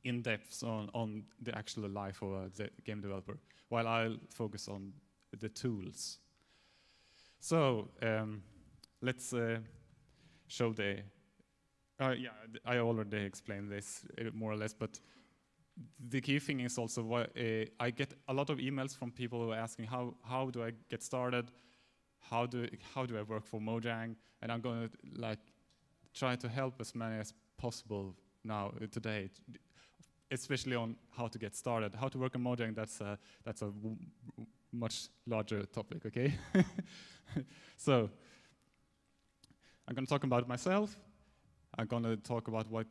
in depth on the actual life of a game developer, while I'll focus on the tools. So let's show the. Yeah, I already explained this more or less, but the key thing is also I get a lot of emails from people who are asking how do I get started, how do I work for Mojang, and I'm going to like try to help as many as possible now today, especially on how to get started. How to work on Mojang, that's a much larger topic, okay? So I'm going to talk about myself. I'm going to talk about what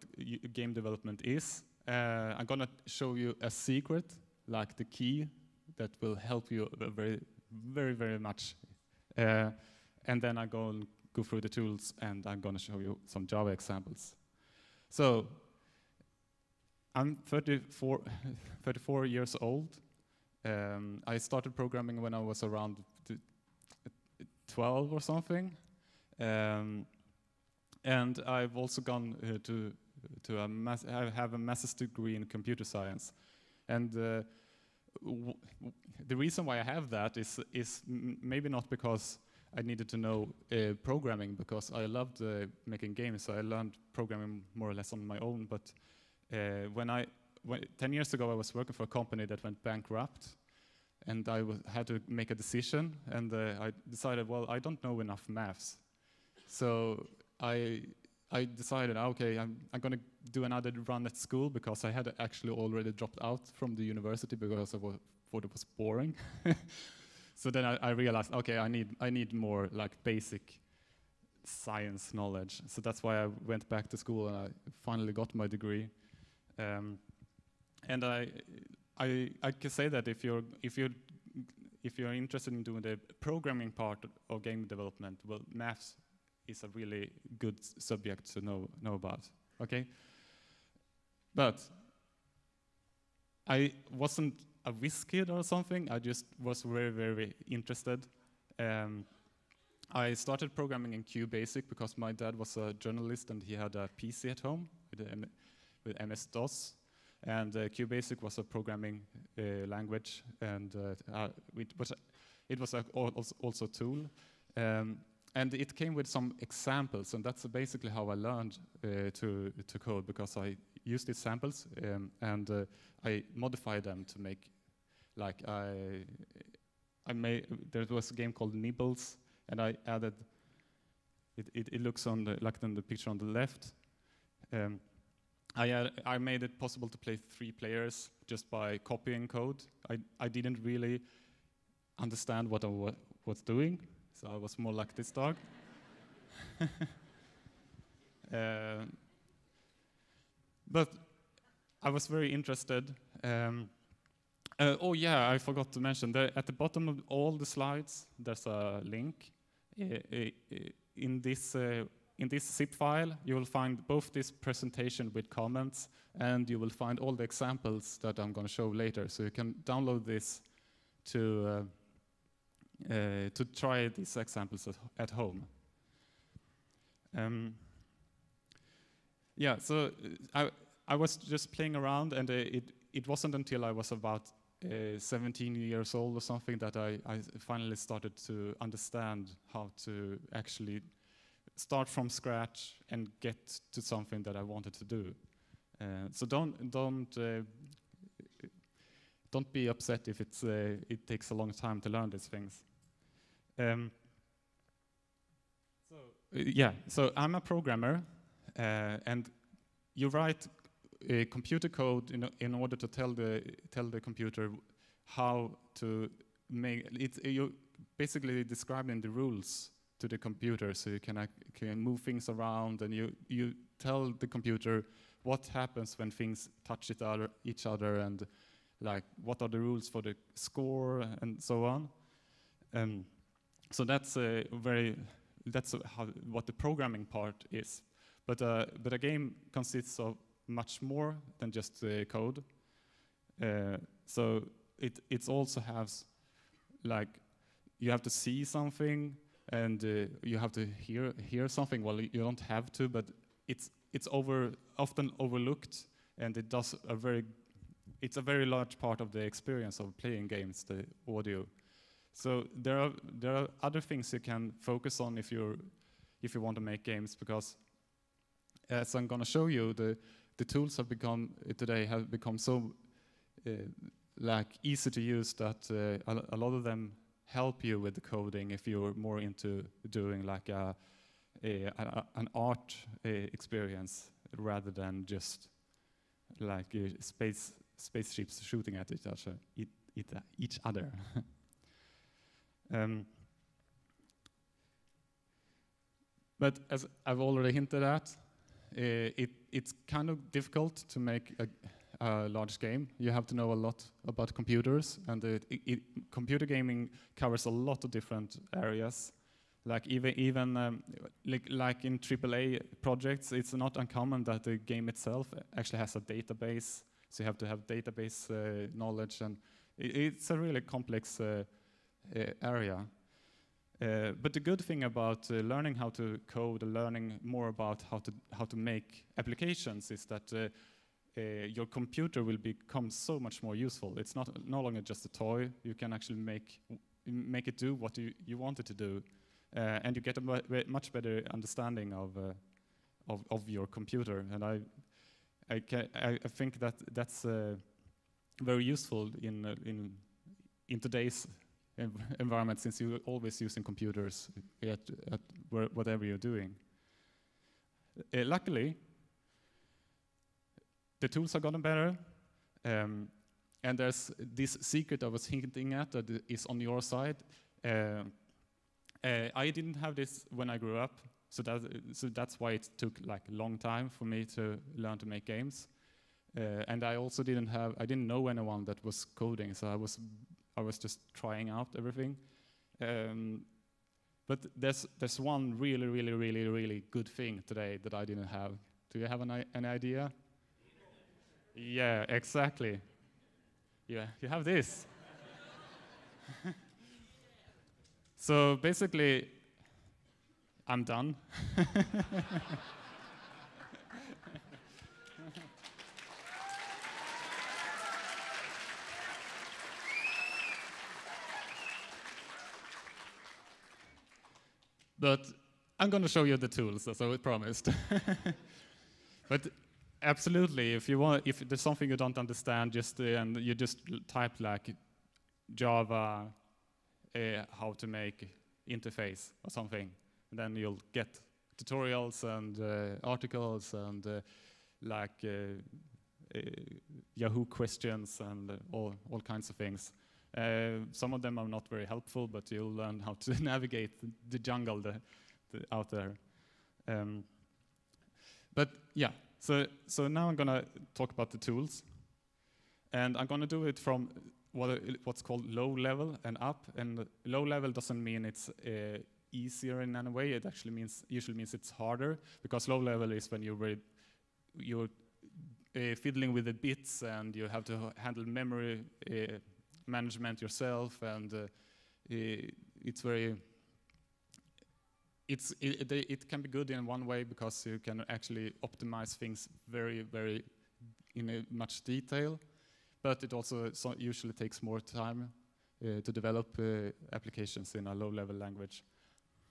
game development is. I'm going to show you a secret, like the key that will help you very, very, very much. And then I'm going to go through the tools, and I'm going to show you some Java examples. So I'm 34 years old. I started programming when I was around 12 or something. And I've also gone I have a master's degree in computer science. And the reason why I have that is maybe not because I needed to know programming, because I loved making games, so I learned programming more or less on my own. But 10 years ago, I was working for a company that went bankrupt, and I had to make a decision, and I decided, well, I don't know enough maths. So I decided, okay, I'm going to do another run at school, because I had actually already dropped out from the university because I thought it was boring. So then I realized, okay, I need more like basic science knowledge. So that's why I went back to school, and I finally got my degree. And I can say that if you're interested in doing the programming part of game development, well, maths is a really good subject to know about. Okay, but I wasn't a whiz kid or something. I just was very, very interested. I started programming in QBasic because my dad was a journalist and he had a PC at home with MS-DOS. And QBasic was a programming language, and it was also a tool. And it came with some examples, and that's basically how I learned to code, because I used these samples and I modified them to make, like there was a game called Nibbles, and I added, it looks on like in the picture on the left. I made it possible to play 3 players just by copying code. I didn't really understand what I was doing, so I was more like this dog. But I was very interested. Oh yeah, I forgot to mention that at the bottom of all the slides, there's a link. In this zip file, you will find both this presentation with comments, and you will find all the examples that I'm going to show later. So you can download this to try these examples at home. Yeah, so I was just playing around, and it wasn't until I was about 17 years old or something that I finally started to understand how to actually start from scratch and get to something that I wanted to do. So don't be upset if it takes a long time to learn these things. So I'm a programmer, and you write computer code in order to tell the computer how to make it. You basically describing the rules to the computer, so you can move things around, and you tell the computer what happens when things touch each other, and like what are the rules for the score and so on. So that's what the programming part is. But a game consists of much more than just code. So it also has, like, you have to see something, and you have to hear something. Well, you don't have to, but it's often overlooked and it's a very large part of the experience of playing games, the audio. So there are other things you can focus on if you want to make games, because as I'm going to show you, the tools have become so easy to use that a lot of them help you with the coding if you're more into doing like an art experience rather than just like spaceships shooting at each other. But as I've already hinted at, it's kind of difficult to make a large game. You have to know a lot about computers, and computer gaming covers a lot of different areas. Like even like in AAA projects, it's not uncommon that the game itself actually has a database. So you have to have database knowledge, and it's a really complex area. But the good thing about learning how to code, learning more about how to make applications, is that your computer will become so much more useful. It's no longer just a toy. You can actually make it do what you want it to do, and you get a much better understanding of your computer. And I think that's very useful in today's environment, since you're always using computers at whatever you're doing. Luckily, the tools have gotten better, and there's this secret I was hinting at that is on your side. I didn't have this when I grew up, so that's why it took like a long time for me to learn to make games. And I also didn't know anyone that was coding, so I was just trying out everything. But there's one really good thing today that I didn't have. Do you have an idea? Yeah, exactly. Yeah, you have this. So basically, I'm done. But I'm going to show you the tools, as I promised. But absolutely, if there's something you don't understand, and you just type like Java, how to make interface or something, and then you'll get tutorials and articles and Yahoo questions and all kinds of things. Some of them are not very helpful, but you'll learn how to navigate the jungle out there. But yeah, so now I'm going to talk about the tools. And I'm going to do it from what's called low level and up. And low level doesn't mean it's easier in any way. It actually usually means it's harder, because low level is when you're fiddling with the bits and you have to handle memory management yourself, and it can be good in one way because you can actually optimize things very in a much detail, but it also usually takes more time to develop applications in a low-level language.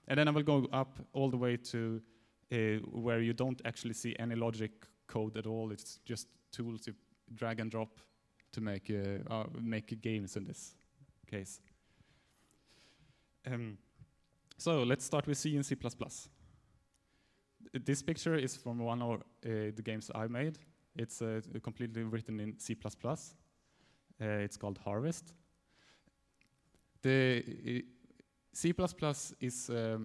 And then I will go up all the way to where you don't actually see any logic code at all. It's just tools you drag and drop to make games in this case. So let's start with C and C++. This picture is from one of the games I made. It's completely written in C++. It's called Harvest. The C++ is a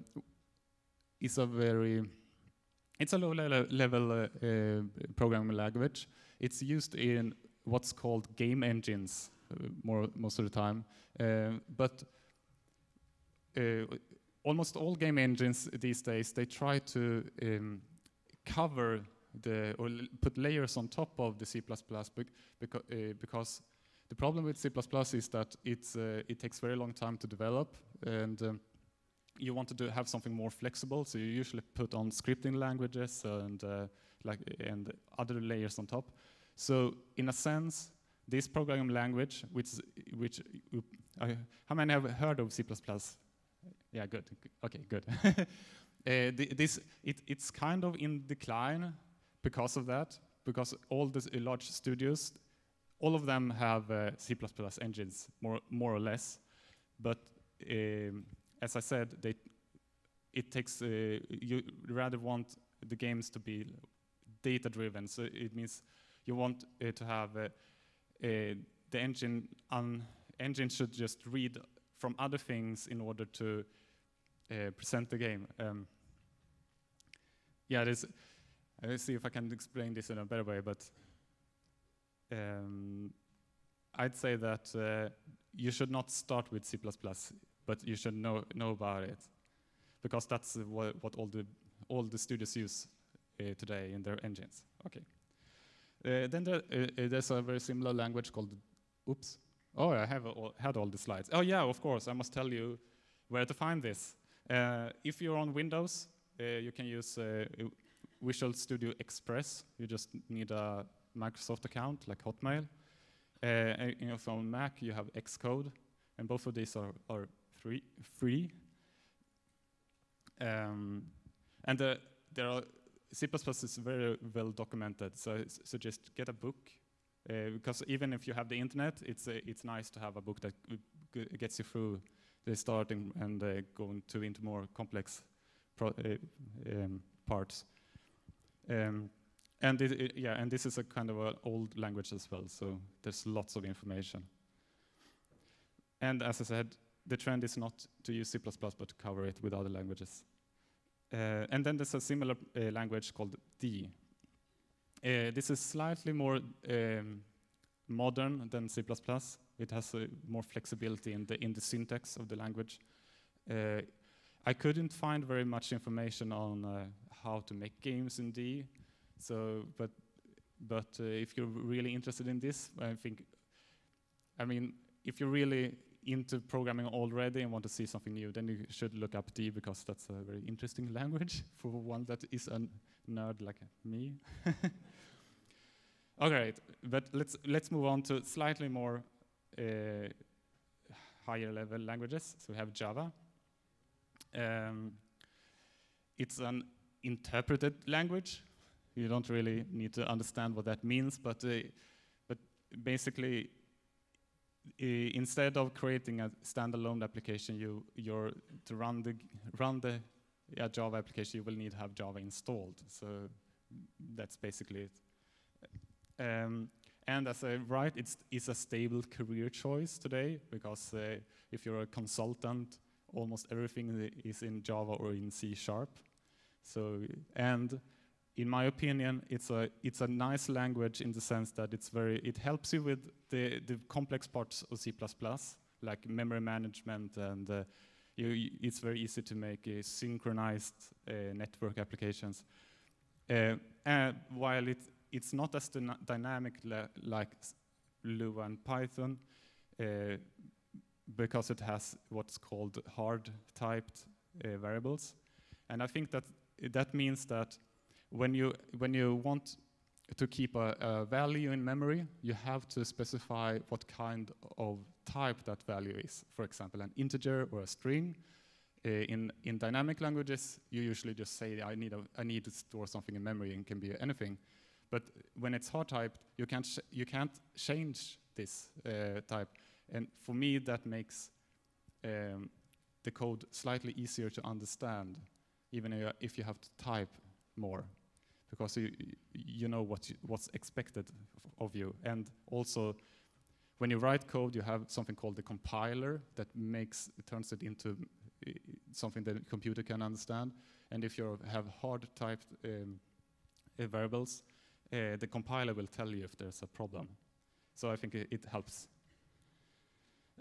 low-level programming language. It's used in what's called game engines most of the time, but almost all game engines these days, they try to cover or put layers on top of the C++ because the problem with C++ is that it takes very long time to develop, and you want to have something more flexible, so you usually put on scripting languages and other layers on top. So in a sense, this programming language, how many have heard of C++? Yeah, good. Okay, good. It's kind of in decline because of that, because all the large studios, all of them have C++ engines, more or less. But as I said, it takes, you rather want the games to be data-driven. So it means you want to have the engine should just read from other things in order to present the game. Yeah, let's see if I can explain this in a better way, but I'd say that you should not start with C++, but you should know about it, because that's what all the studios use today in their engines. Okay. Then there's a very similar language called, oops. Oh, I had all the slides. Oh yeah, of course, I must tell you where to find this. If you're on Windows, you can use Visual Studio Express. You just need a Microsoft account, like Hotmail. If on Mac, you have Xcode, and both of these are free. And there are C++ is very well documented, so just get a book, because even if you have the internet, it's nice to have a book that gets you through the starting and going into more complex parts. And this is a kind of an old language as well, so there's lots of information. And as I said, the trend is not to use C++, but to cover it with other languages. And then there's a similar language called D. This is slightly more modern than C++. It has more flexibility in the syntax of the language. I couldn't find very much information on how to make games in D. So, but if you're really interested in this, I mean, if you're really into programming already and want to see something new, then you should look up D, because that's a very interesting language for one that is a nerd like me. All right, but let's move on to slightly more higher level languages. So we have Java. It's an interpreted language. You don't really need to understand what that means, but basically, instead of creating a standalone application, to run the Java application, you will need to have Java installed. So that's basically it. And as I write, it's a stable career choice today, because if you're a consultant, almost everything is in Java or in C#. So, and in my opinion, it's a nice language in the sense that it helps you with the complex parts of C++, like memory management, and it's very easy to make synchronized network applications. While it's not as dynamic like Lua and Python, because it has what's called hard-typed variables, and I think that means that when you want to keep a value in memory, you have to specify what kind of type that value is. For example, an integer or a string. In dynamic languages, you usually just say, I need to store something in memory, and it can be anything. But when it's hard typed, you can't change this type. And for me, that makes the code slightly easier to understand, even if you have to type more, because you know what's expected of you. And also, when you write code, you have something called the compiler that turns it into something that the computer can understand. And if you have hard-typed variables, the compiler will tell you if there's a problem. So I think it helps.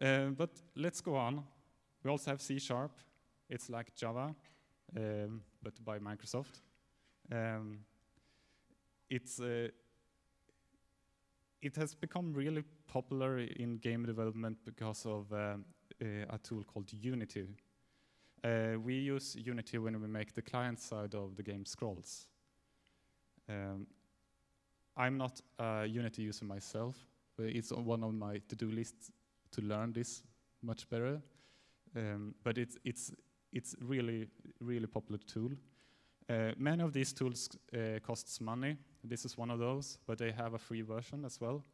But let's go on. We also have C#. It's like Java, but by Microsoft. It has become really popular in game development because of a tool called Unity. We use Unity when we make the client side of the game scrolls. I'm not a Unity user myself, but it's on one of my to-do lists to learn this much better. But it's really popular tool. Many of these tools costs money. This is one of those, but they have a free version as well.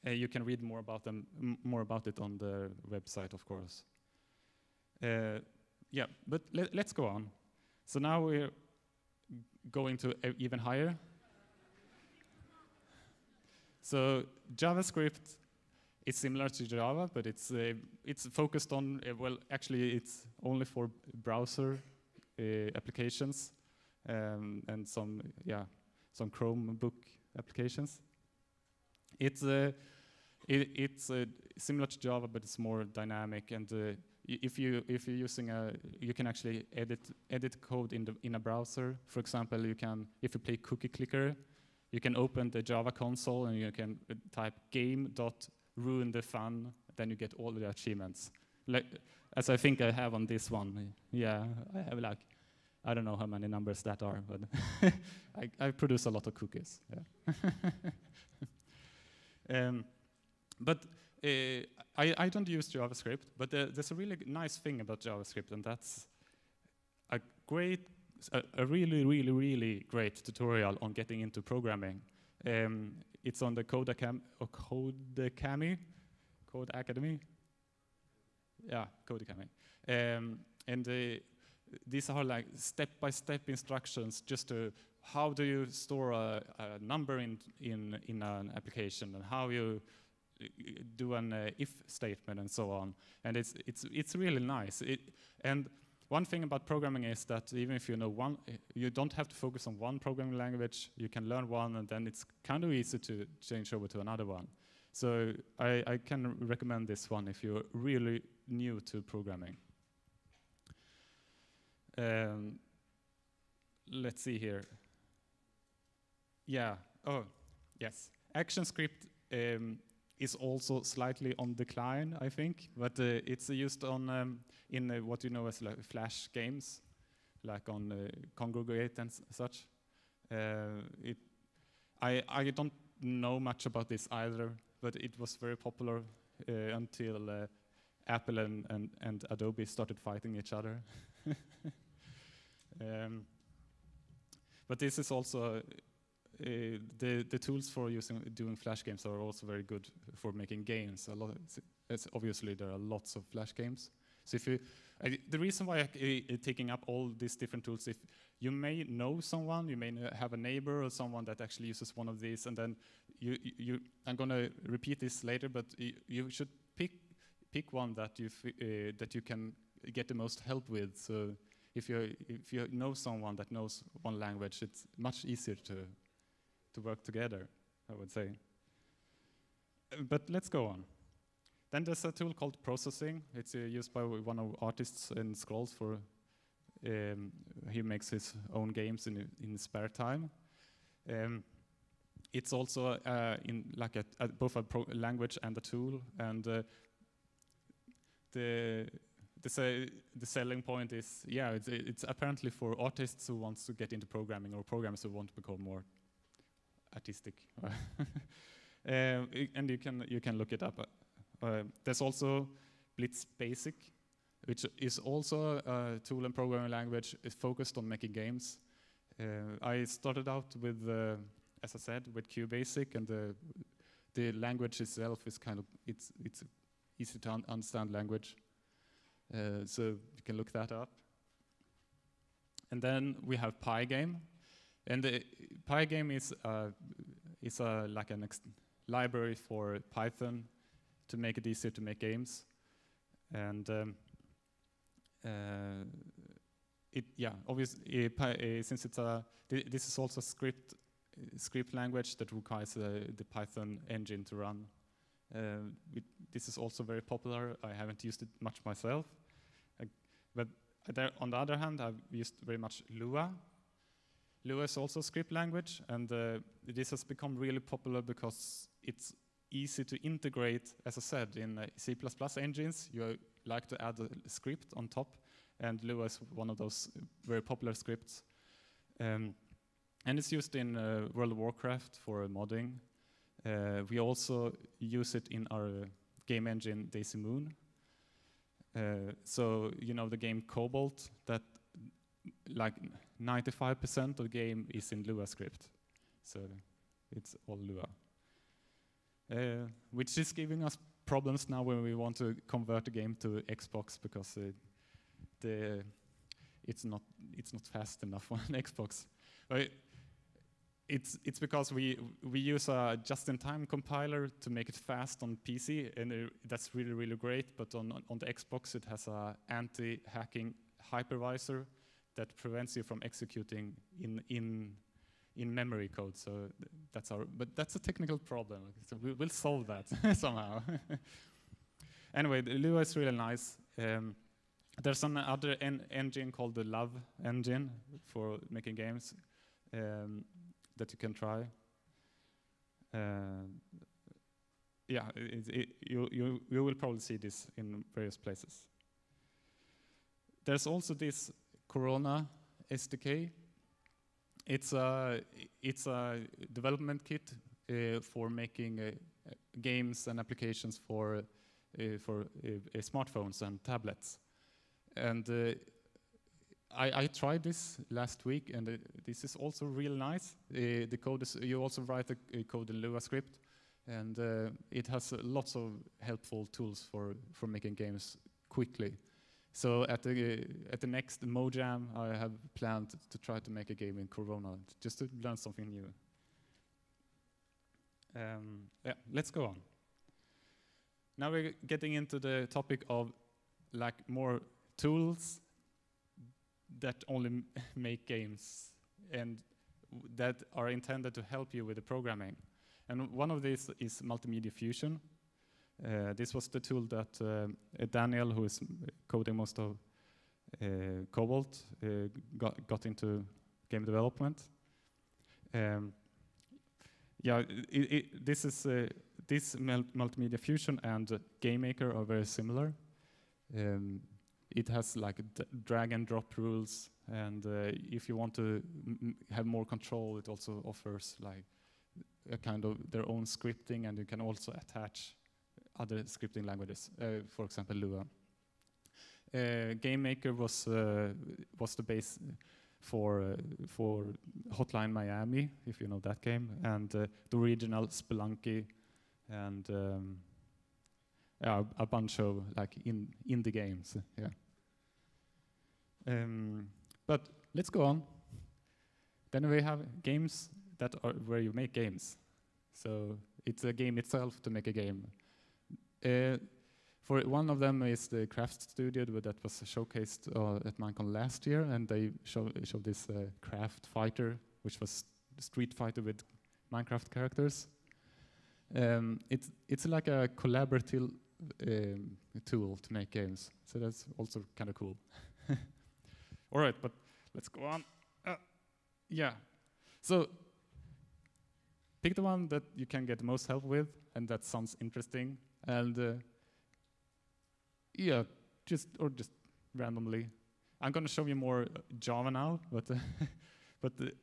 You can read more about it on the website, of course. Yeah, but let's go on. So now we're going to even higher. So JavaScript is similar to Java, but it's focused on well, actually, it's only for browser applications and some Chromebook applications. It's similar to Java, but it's more dynamic. And if you're using you can actually edit code in a browser. For example, if you play Cookie Clicker, you can open the Java console and you can type game.ruinthefun. Then you get all the achievements. As I think I have on this one. Yeah, I have I don't know how many numbers that are, but I produce a lot of cookies. Yeah. But I don't use JavaScript, but there's a really nice thing about JavaScript, and that's a really great tutorial on getting into programming. It's on the Code Academy. Yeah, Code Academy. And these are like step-by-step instructions just to how do you store a number in an application, and how you do an if statement and so on. And it's really nice. And one thing about programming is that even if you know one, you don't have to focus on one programming language. You can learn one, and then it's kind of easy to change over to another one. So I can recommend this one if you're really new to programming. Let's see here. Yeah. Oh, yes. ActionScript is also slightly on decline, I think, but it's used on in what you know as like Flash games, like on Congregate and such. I don't know much about this either, but it was very popular until Apple and Adobe started fighting each other. But this is also the tools for doing Flash games are also very good for making games. Obviously there are lots of Flash games. So if the reason why I'm taking up all these different tools, if you may know someone, you may have a neighbor or someone that actually uses one of these, and then I'm gonna repeat this later, but you should pick one that you can get the most help with. So if you know someone that knows one language, it's much easier to work together, I would say. But let's go on. Then there's a tool called processing. It's used by one of artists in Scrolls for, he makes his own games in his spare time. It's also in like both a language and a tool, and the selling point is, yeah, it's apparently for artists who wants to get into programming, or programmers who want to become more artistic. And you can look it up. There's also Blitz Basic, which is also a tool and programming language. It's focused on making games. I started out with, as I said, with QBasic, and the language itself is it's easy to understand language. So you can look that up. And then we have Pygame, and the Pygame is like a library for Python to make it easier to make games. And obviously, since this is also a script language that requires the Python engine to run. This is also very popular. I haven't used it much myself. But on the other hand, I've used very much Lua. Lua is also a script language, and this has become really popular because it's easy to integrate, as I said, in C++ engines. You like to add a script on top, and Lua is one of those very popular scripts. And it's used in World of Warcraft for modding. We also use it in our game engine, Daisy Moon. So you know the game Cobalt, that like 95% of the game is in Lua script. So it's all Lua. Which is giving us problems now when we want to convert the game to Xbox, because it's not fast enough on Xbox. It's because we use a just-in-time compiler to make it fast on PC, and that's really, really great. But on the Xbox, it has a anti-hacking hypervisor that prevents you from executing in memory code. So that's a technical problem. So we'll solve that somehow. Anyway, the Lua is really nice. There's another engine called the Love engine for making games that you can try. Yeah, you will probably see this in various places. There's also this Corona SDK. It's a development kit for making games and applications for smartphones and tablets. And I tried this last week, and this is also real nice. The code is, you also write the code in Lua script, and it has lots of helpful tools for making games quickly. So at the next Mojam, I have planned to try to make a game in Corona, just to learn something new. Yeah, let's go on. Now we're getting into the topic of like more tools that only make games and that are intended to help you with the programming. And one of these is Multimedia Fusion. This was the tool that Daniel, who is coding most of Cobalt, got into game development. Yeah, this Multimedia Fusion and GameMaker are very similar. It has like drag and drop rules, and if you want to have more control, it also offers like a kind of their own scripting, and you can also attach other scripting languages, for example, Lua. GameMaker was the base for Hotline Miami, if you know that game, and the original Spelunky, and yeah, a bunch of like indie games. Yeah. But let's go on. Then we have games that are where you make games. So it's a game itself to make a game. For one of them is the Craft Studio that was showcased at MINECON last year, and they showed this Craft Fighter, which was Street Fighter with Minecraft characters. It's like a collaborative tool to make games, so that's also kind of cool. All right, but let's go on. Yeah, so pick the one that you can get the most help with, and that sounds interesting. And yeah, just randomly. I'm going to show you more Java now, but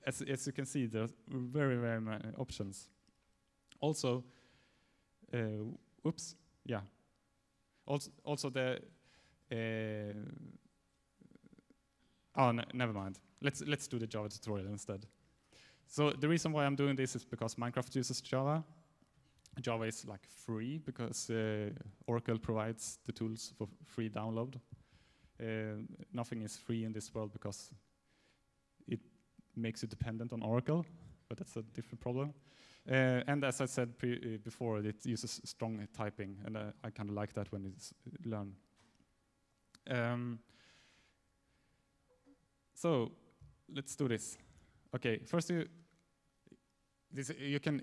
as you can see, there's very many options. Also, oops, yeah. Also the never mind. Let's do the Java tutorial instead. So the reason why I'm doing this is because Minecraft uses Java. Java is like free because Oracle provides the tools for free download. Nothing is free in this world because it makes you dependent on Oracle, but that's a different problem. And as I said before, it uses strong typing, and I kind of like that when it's learned. So let's do this. Okay, first you can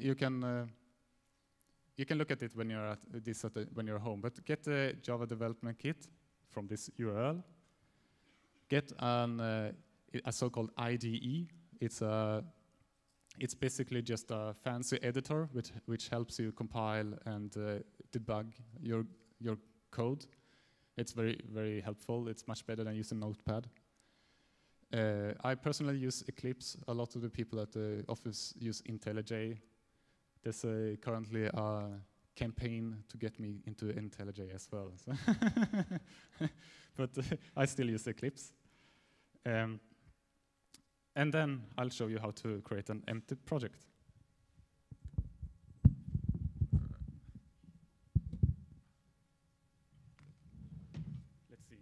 look at it when you're at when you're home, but get the Java development kit from this URL. Get a so-called IDE. It's basically just a fancy editor which helps you compile and debug your code. It's very helpful. It's much better than using Notepad. I personally use Eclipse. A lot of the people at the office use IntelliJ. There's currently a campaign to get me into IntelliJ as well. So but I still use Eclipse. And then I'll show you how to create an empty project. Let's see.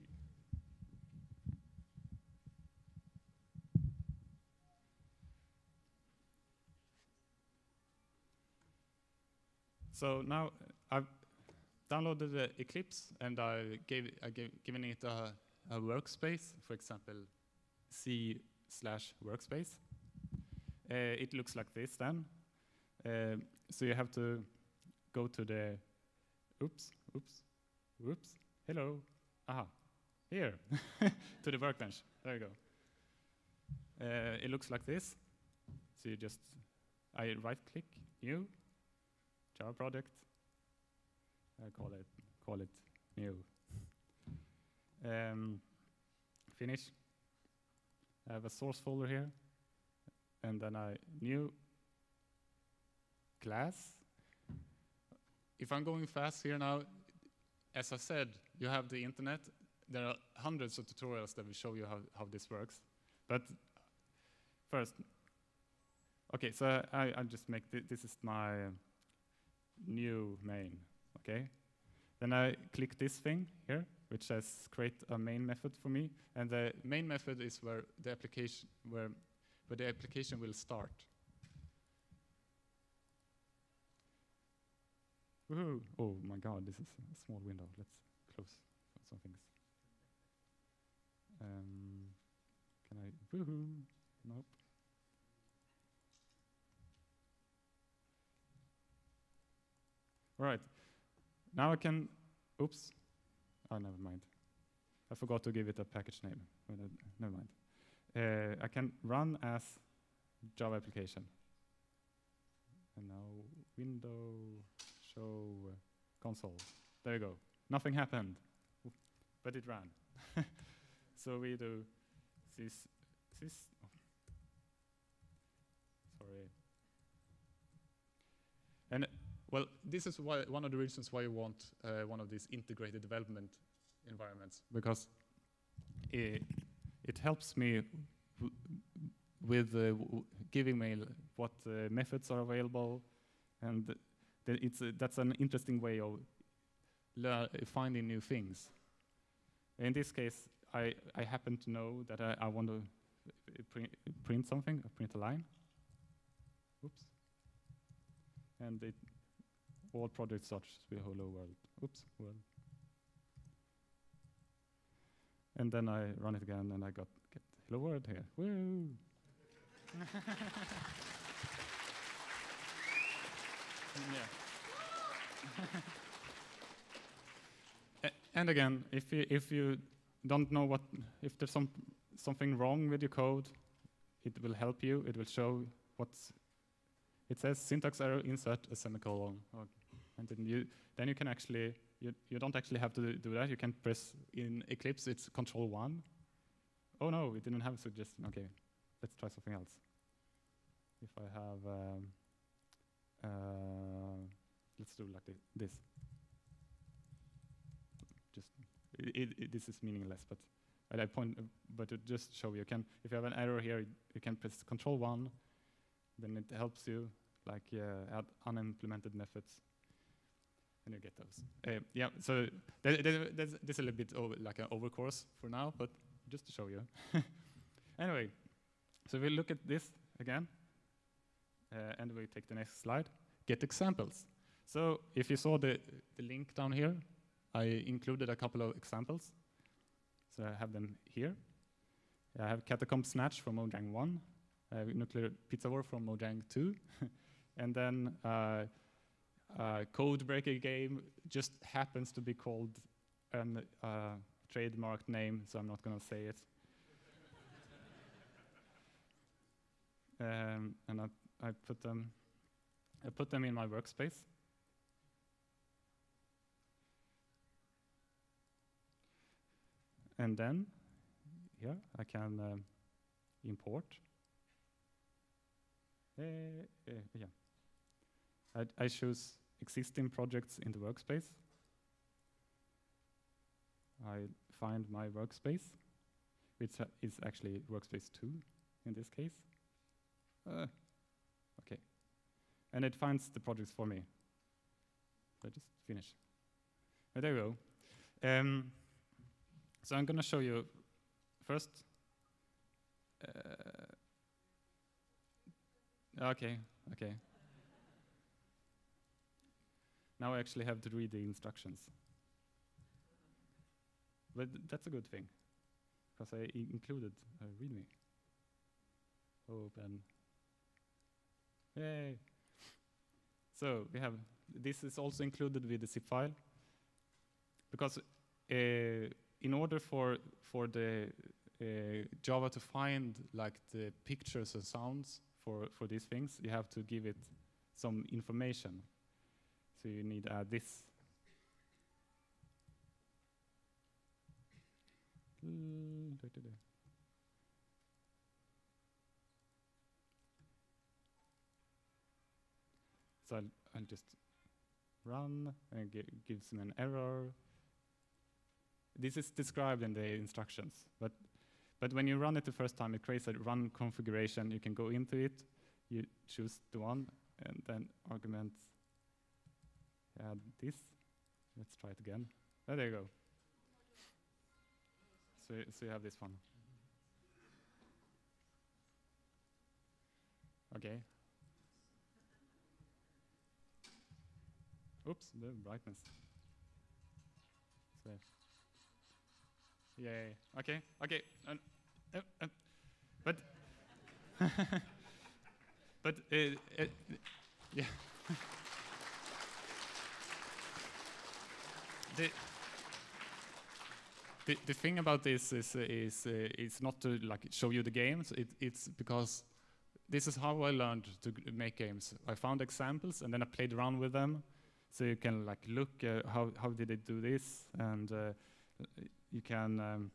So now I've downloaded the Eclipse and I given it a workspace, for example, C/workspace. It looks like this then. So you have to go to the, hello, here, to the workbench. There you go. It looks like this. So you just, I right-click, new, Java project. I call it new. Finish. I have a source folder here, and then new class. If I'm going fast here now, as I said, you have the internet. There are hundreds of tutorials that will show you how this works. But first, okay, so I just make this is my new main, okay? Then I click this thing here, which says create a main method for me, and the main method is where the application will start. Woohoo! Oh my God, this is a small window. Let's close some things. Can I? Woohoo! Nope. All right. Now I can. Oops. Oh, never mind. I forgot to give it a package name. Never mind. I can run as Java application. And now window, show, console. There you go. Nothing happened, but it ran. So we do this. Oh. Sorry. And well, this is why one of the reasons why you want one of these integrated development environments, because it helps me with giving me what methods are available, and that's an interesting way of finding new things. In this case, I happen to know that I want to print something, print a line. Oops. And all project starts with hello world. Oops, world. And then I run it again, and I get hello world here. Woo! Yeah. And again, if you don't know if there's something wrong with your code, it will help you. It will show it says syntax error, insert a semicolon. Okay. And then you can actually, you don't actually have to do that. You can press in Eclipse, it's Control-1. Oh no, we didn't have suggestion. Okay, let's try something else. If I have, let's do like this. Just, this is meaningless, but to just show you, if you have an error here, you can press Control-1, then it helps you, like add unimplemented methods. And you get those. Yeah, so this is a little bit like an overcourse for now, but just to show you. Anyway, so we look at this again, and we take the next slide. Get examples. So if you saw the link down here, I included a couple of examples. So I have them here. I have Catacomb Snatch from Mojang 1. I have Nuclear Pizza War from Mojang 2. And then Code Breaker game just happens to be called a trademarked name, so I'm not going to say it. And I put them in my workspace. And then, yeah, I can import. Yeah. I choose existing projects in the workspace. I find my workspace, which is actually workspace 2 in this case. Okay. And it finds the projects for me. So I just finish. There we go. So I'm going to show you first. Okay. Now I actually have to read the instructions. But that's a good thing, because I included a README. Open. Yay! So we have, this is also included with the zip file, because in order for the Java to find like the pictures and sounds for these things, you have to give it some information. So you need to add this. So I'll just run, and it gives me an error. This is described in the instructions, but when you run it the first time, it creates a run configuration. You can go into it, you choose the one, and then arguments, add this. Let's try it again. Oh, there you go. So you have this one. Okay. Oops, the brightness. So, yay. Okay. But but yeah. The thing about this is not to like show you the games. It's because this is how I learned to make games. I found examples and then I played around with them, so you can like look how did they do this, and you can.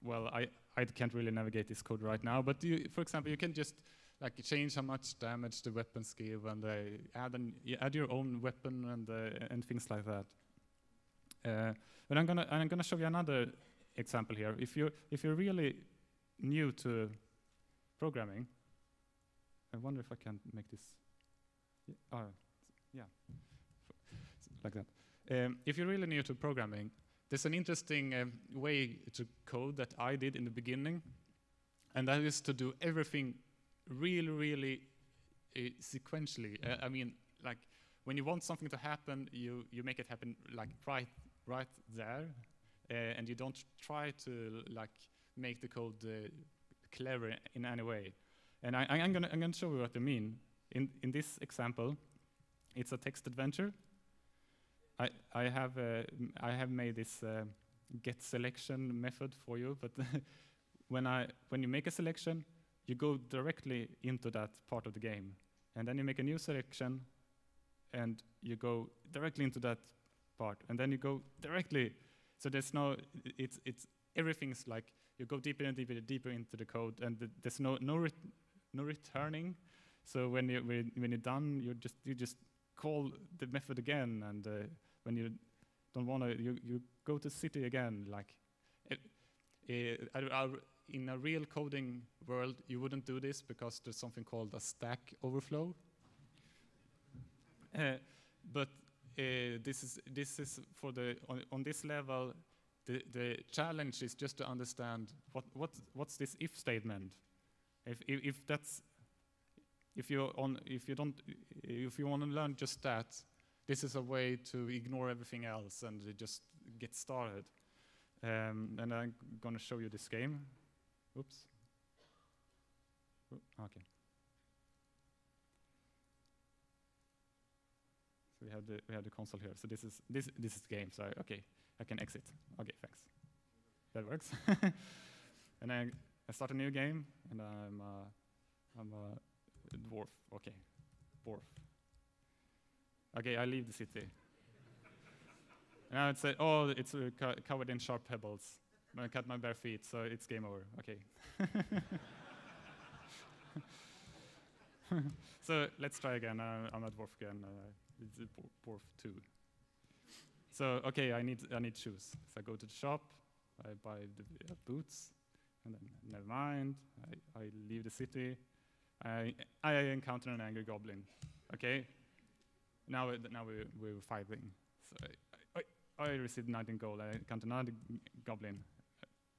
Well, I can't really navigate this code right now, but for example, you can just like change how much damage the weapons give, and you add your own weapon and things like that. But I'm gonna show you another example here. If you're really new to programming, I wonder if I can make this. Yeah, like that. If you're really new to programming, there's an interesting way to code that I did in the beginning, and that is to do everything really sequentially. I mean, like when you want something to happen, you make it happen like right there, and you don't try to like make the code clever in any way. And I'm gonna show you what I mean. In this example, it's a text adventure. I have made this get selection method for you, but when you make a selection, you go directly into that part of the game, and then you make a new selection, and you go directly into that part, and then you go directly. So there's no, it's everything's like you go deeper and deeper into the code, and there's no returning. So when you're done, you just call the method again, and when you don't want to, you go to city again. Like in a real coding world, you wouldn't do this because there's something called a stack overflow. But this is for on this level. The challenge is just to understand what's this if statement. If you want to learn just that, this is a way to ignore everything else and just get started. And I'm going to show you this game. Oops. Okay. So we have the console here. So this is the game. So I can exit. Okay, thanks. That works. And I start a new game, and I'm a dwarf. Okay, dwarf. Okay, I leave the city. Now it said, oh, it's covered in sharp pebbles. I cut my bare feet, so it's game over. Okay. So let's try again. I'm at dwarf again. It's dwarf 2. So okay, I need shoes. So I go to the shop. I buy the boots, and then never mind. I leave the city. I encounter an angry goblin. Okay. Now we're fighting. So I received 19 gold. I encounter another goblin,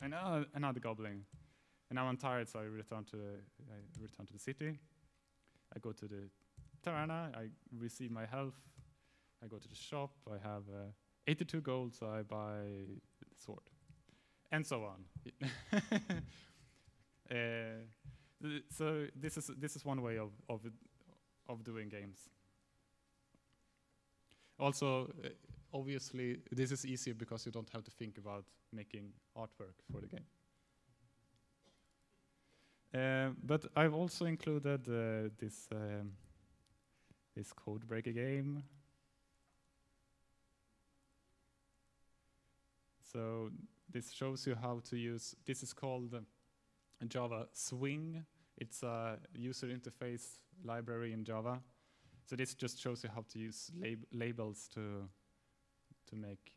another goblin, and now I'm tired. So I return to the city. I go to the taverna. I receive my health. I go to the shop. I have 82 gold, so I buy the sword, and so on. So this is one way of doing games. Also, obviously, this is easier because you don't have to think about making artwork for the game. But I've also included this code breaker game. So this shows you how to use. This is called Java Swing. It's a user interface library in Java. So this just shows you how to use labels to make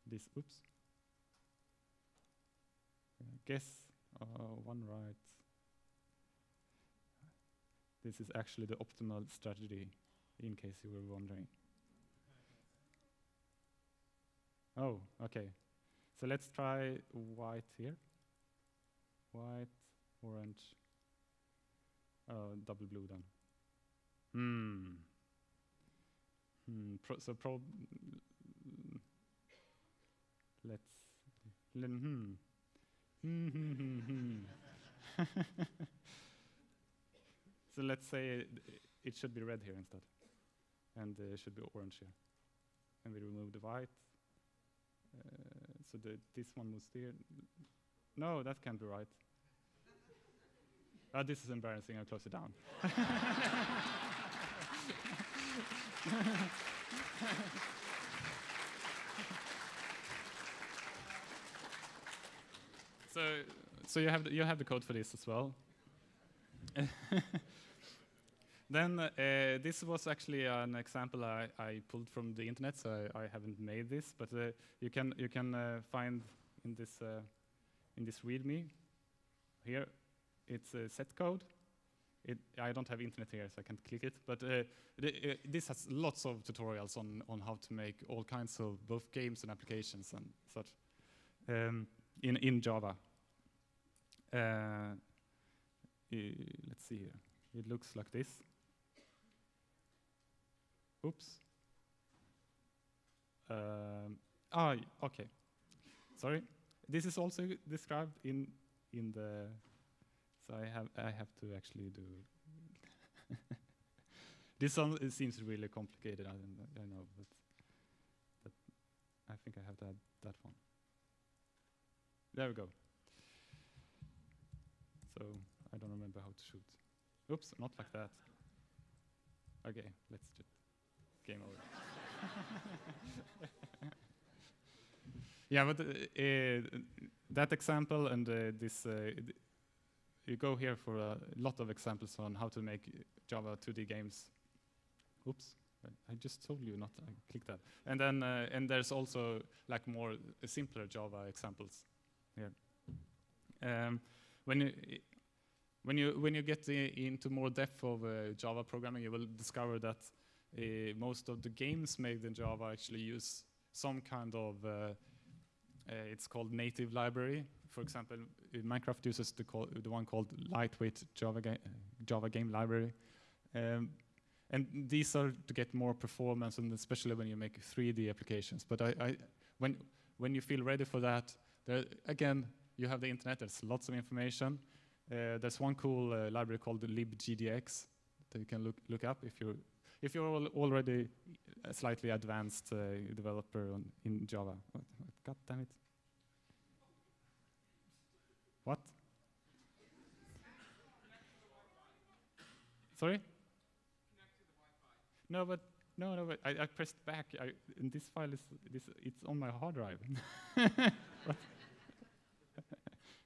this. Oops. Guess one right. This is actually the optimal strategy, in case you were wondering. Oh, okay. So let's try white here. White, orange. Double blue then. Let's. So let's say it should be red here instead, and it should be orange here. And we remove the white. So this one was there. No, that can't be right. This is embarrassing. I'll close it down. So you have the code for this as well. Then this was actually an example I pulled from the internet, so I haven't made this, but you can find in this README here. It's a set code. I don't have internet here, so I can't click it. But this has lots of tutorials on how to make all kinds of both games and applications and such in Java. Let's see here. It looks like this. Oops. Okay. Sorry. This is also described in the. So I have to actually do. This one it seems really complicated. I know, but I think I have to add that one. There we go. So I don't remember how to shoot. Oops, not like that. Okay, let's just game over. Yeah, but that example and this, you go here for a lot of examples on how to make Java 2D games. Oops, I just told you not to click that. And then and there's also like more simpler Java examples here. When you get into more depth of Java programming, you will discover that most of the games made in Java actually use some kind of it's called native library. For example, Minecraft uses the one called lightweight Java game library, and these are to get more performance, and especially when you make 3D applications. But when you feel ready for that, again, you have the internet. There's lots of information. There's one cool library called libgdx that you can look up if you're already a slightly advanced developer in Java. God damn it! What? Sorry? No, but No, but I pressed back. And this file it's on my hard drive.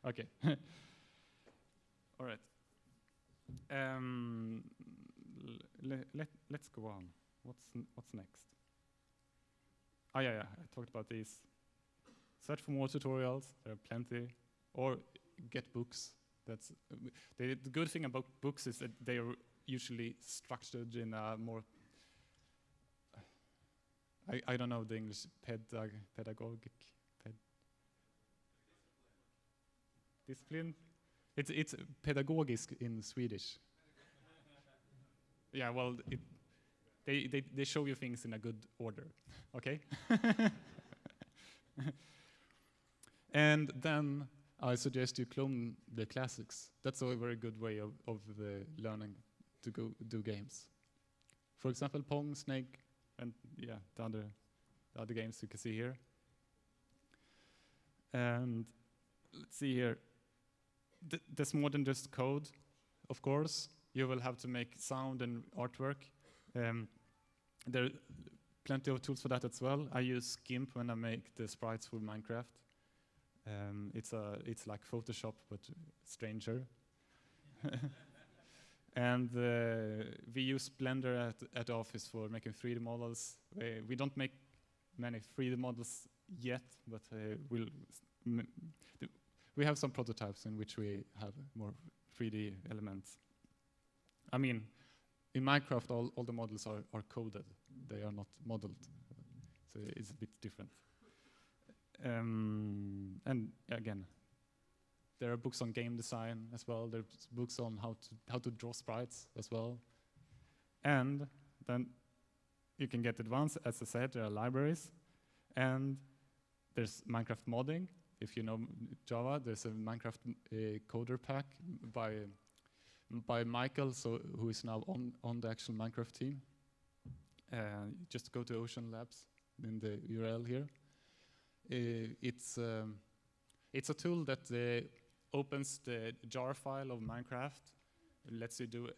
Okay. All right. Let's go on. What's next? Oh yeah, I talked about these. Search for more tutorials. There are plenty. Or get books. That's the good thing about books is that they are usually structured in a more I don't know the English pedagogic discipline. It's pedagogisk in Swedish. Yeah, well, they show you things in a good order, okay? And then I suggest you clone the classics. That's a very good way of learning to go do games. For example, Pong, Snake, and yeah, the other games you can see here. And let's see here. There's more than just code, of course. You will have to make sound and artwork. There are plenty of tools for that as well. I use GIMP when I make the sprites for Minecraft. It's like Photoshop, but stranger. And we use Blender at the office for making 3D models. We don't make many 3D models yet, but we have some prototypes in which we have more 3D elements. I mean, in Minecraft, all the models are coded. They are not modeled. So it's a bit different. And again, there are books on game design as well. There's books on how to draw sprites as well. And then you can get advanced. As I said, there are libraries. And there's Minecraft modding. If you know Java, there's a Minecraft coder pack by Michael, who is now on the actual Minecraft team. Just go to Ocean Labs in the URL here. It's a tool that opens the jar file of Minecraft, lets you do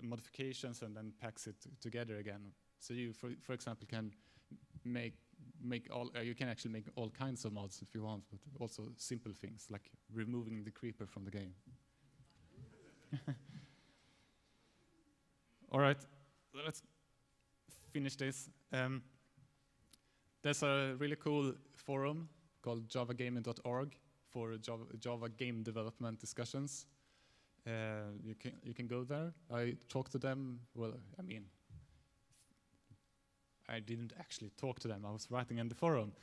modifications, and then packs it together again. So you, for example, can you can actually make all kinds of mods if you want, but also simple things like removing the creeper from the game. All right, let's finish this. There's a really cool forum called javagaming.org for Java game development discussions. You can go there. I talked to them. Well, I mean, I didn't actually talk to them. I was writing in the forum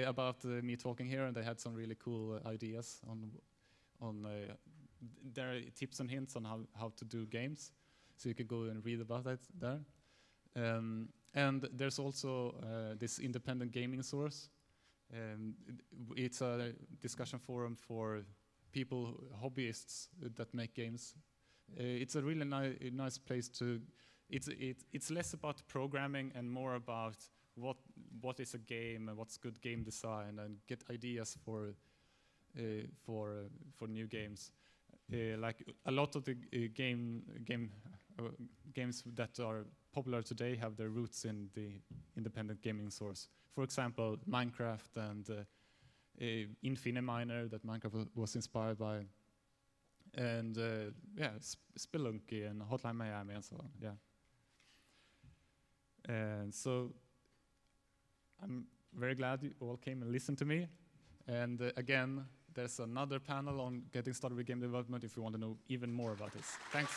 about me talking here, and they had some really cool ideas on their tips and hints on how to do games. So you can go and read about it there. And there's also this independent gaming source. It's a discussion forum for people, hobbyists that make games. It's a really nice place to. It's less about programming and more about what is a game and what's good game design, and get ideas for new games. Like a lot of the games that are popular today have their roots in the independent gaming source. For example, Minecraft and Infiniminer that Minecraft was inspired by, and Spelunky and Hotline Miami and so on. Yeah. And so I'm very glad you all came and listened to me. And again, there's another panel on getting started with game development if you want to know even more about this. Thanks.